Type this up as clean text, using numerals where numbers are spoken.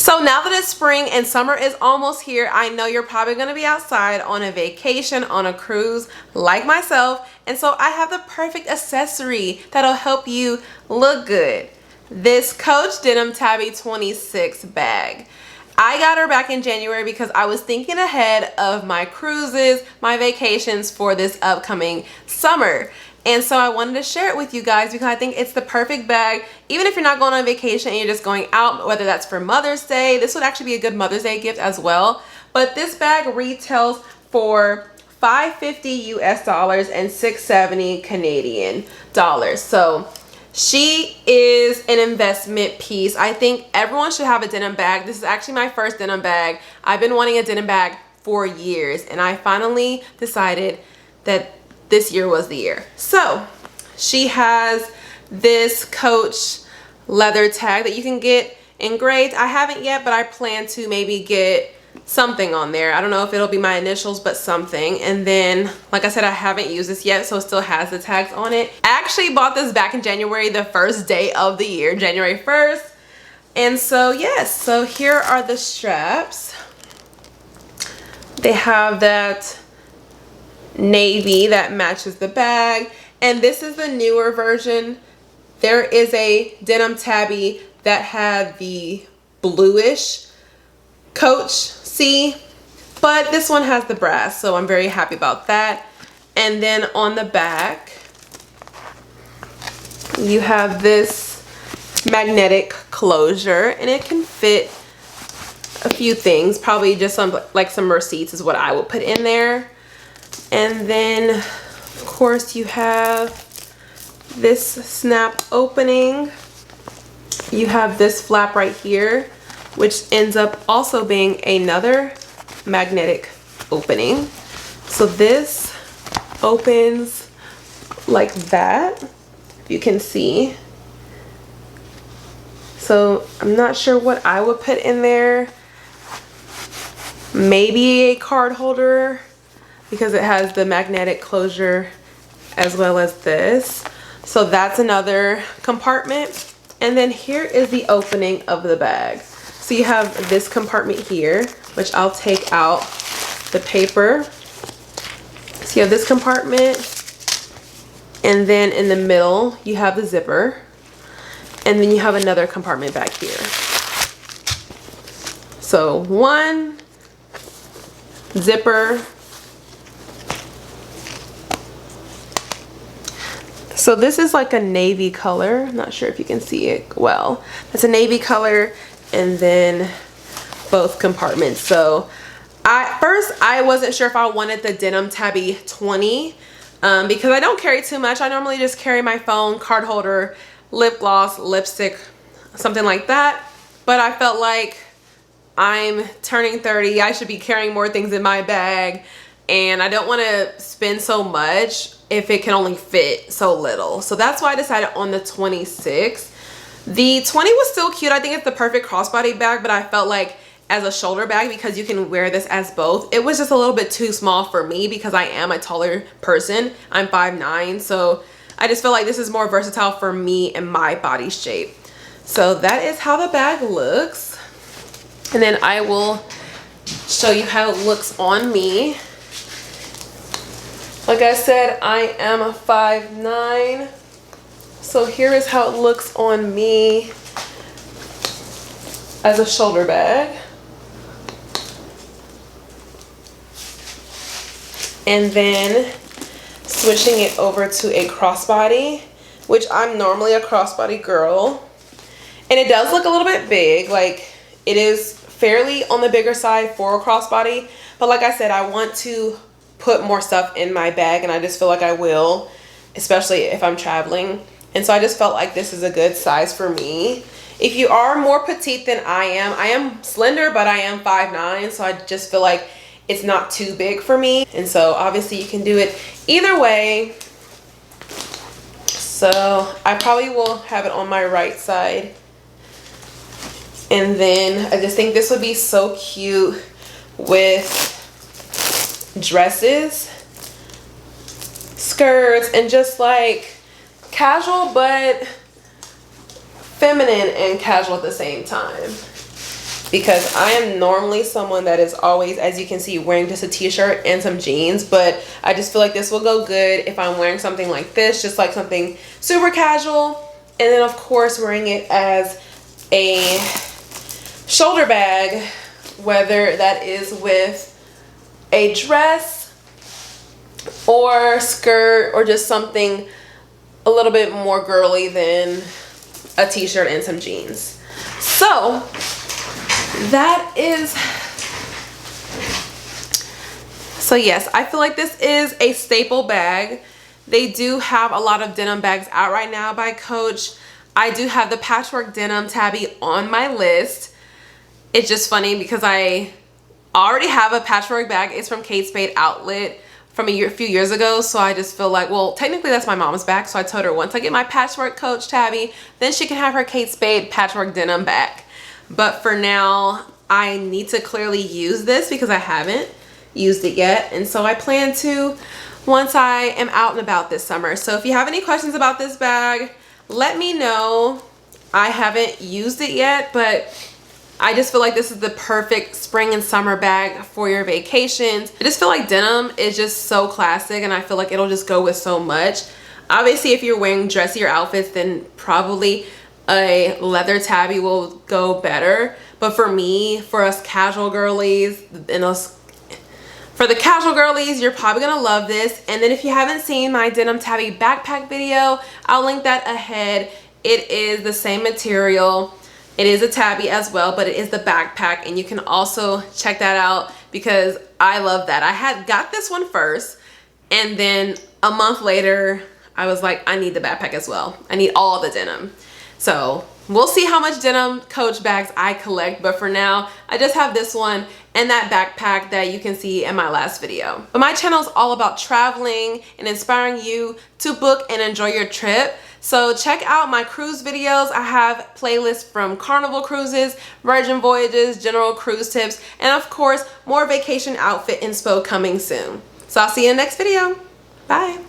So now that it's spring and summer is almost here, I know you're probably going to be outside on a vacation, on a cruise like myself. And so I have the perfect accessory that'll help you look good. This Coach Denim Tabby 26 bag. I got her back in January because I was thinking ahead of my cruises, my vacations for this upcoming summer. And so I wanted to share it with you guys because I think it's the perfect bag. Even if you're not going on vacation and you're just going out, whether that's for Mother's Day, this would actually be a good Mother's Day gift as well. But this bag retails for $550 US dollars and $670 Canadian dollars. So she is an investment piece. I think everyone should have a denim bag. This is actually my first denim bag. I've been wanting a denim bag for years, and I finally decided that this year was the year. So she has this Coach leather tag that you can get engraved. I haven't yet, but I plan to maybe get something on there. I don't know if it'll be my initials, but something. And then, like I said, I haven't used this yet, so it still has the tags on it. I actually bought this back in January, the first day of the year, January 1st. And so yes, so here are the straps. They have that navy that matches the bag, and this is the newer version. There is a Denim Tabby that had the bluish Coach C, but this one has the brass, so I'm very happy about that. And then on the back you have this magnetic closure, and it can fit a few things, probably just some receipts is what I would put in there. And then of course you have this snap opening. You have this flap right here, which ends up also being another magnetic opening. So this opens like that, if you can see. So I'm not sure what I would put in there. Maybe a card holder, because it has the magnetic closure as well as this. So that's another compartment. And then here is the opening of the bag. So you have this compartment here, which I'll take out the paper. So you have this compartment, and then in the middle you have the zipper, and then you have another compartment back here. So one zipper. So this is like a navy color. I'm not sure if you can see it well. It's a navy color, and then both compartments. So first I wasn't sure if I wanted the Denim Tabby 20 because I don't carry too much. I normally just carry my phone, card holder, lip gloss, lipstick, something like that. But I felt like I'm turning 30. I should be carrying more things in my bag, and I don't want to spend so much if it can only fit so little. So that's why I decided on the 26. The 20 was still cute. I think it's the perfect crossbody bag, but I felt like as a shoulder bag, because you can wear this as both, it was just a little bit too small for me because I am a taller person. I'm 5'9", so I just feel like this is more versatile for me and my body shape. So that is how the bag looks. And then I will show you how it looks on me. Like I said, I am a 5'9", so here is how it looks on me as a shoulder bag. And then switching it over to a crossbody, which I'm normally a crossbody girl. And it does look a little bit big, like it is fairly on the bigger side for a crossbody. But like I said, I want to put more stuff in my bag, and I just feel like I will, especially if I'm traveling. And so I just felt like this is a good size for me. If you are more petite than I am slender, but I am 5'9", so I just feel like it's not too big for me. And so obviously you can do it either way. So I probably will have it on my right side. And then I just think this would be so cute with dresses, skirts, and just like casual but feminine and casual at the same time. because I am normally someone that is always, as you can see, wearing just a t-shirt and some jeans, but I just feel like this will go good if I'm wearing something like this, just like something super casual. And then of course wearing it as a shoulder bag, whether that is with a dress or skirt or just something a little bit more girly than a t-shirt and some jeans. So that is, so yes, I feel like this is a staple bag. They do have a lot of denim bags out right now by Coach. I do have the Patchwork Denim Tabby on my list. It's just funny because I already have a patchwork bag. It's from Kate Spade Outlet from a few years ago, so I just feel like, well, technically that's my mom's bag, so I told her once I get my Patchwork Coach Tabby, then she can have her Kate Spade Patchwork Denim bag. But for now, I need to clearly use this because I haven't used it yet, and so I plan to once I am out and about this summer. So if you have any questions about this bag, let me know. I haven't used it yet, but I just feel like this is the perfect spring and summer bag for your vacations. I just feel like denim is just so classic, and I feel like it'll just go with so much. Obviously, if you're wearing dressier outfits, then probably a leather tabby will go better. But for me, for us casual girlies, for the casual girlies, you're probably gonna love this. And then if you haven't seen my denim tabby backpack video, I'll link that ahead. It is the same material. It is a tabby as well, but it is the backpack, and you can also check that out because I love that. I had got this one first, and then a month later, I was like, I need the backpack as well. I need all the denim. So we'll see how much denim Coach bags I collect, but for now, I just have this one and that backpack that you can see in my last video. But my channel is all about traveling and inspiring you to book and enjoy your trip. So check out my cruise videos. I have playlists from Carnival cruises, Virgin voyages, general cruise tips, and of course, more vacation outfit inspo coming soon. So I'll see you in the next video. Bye.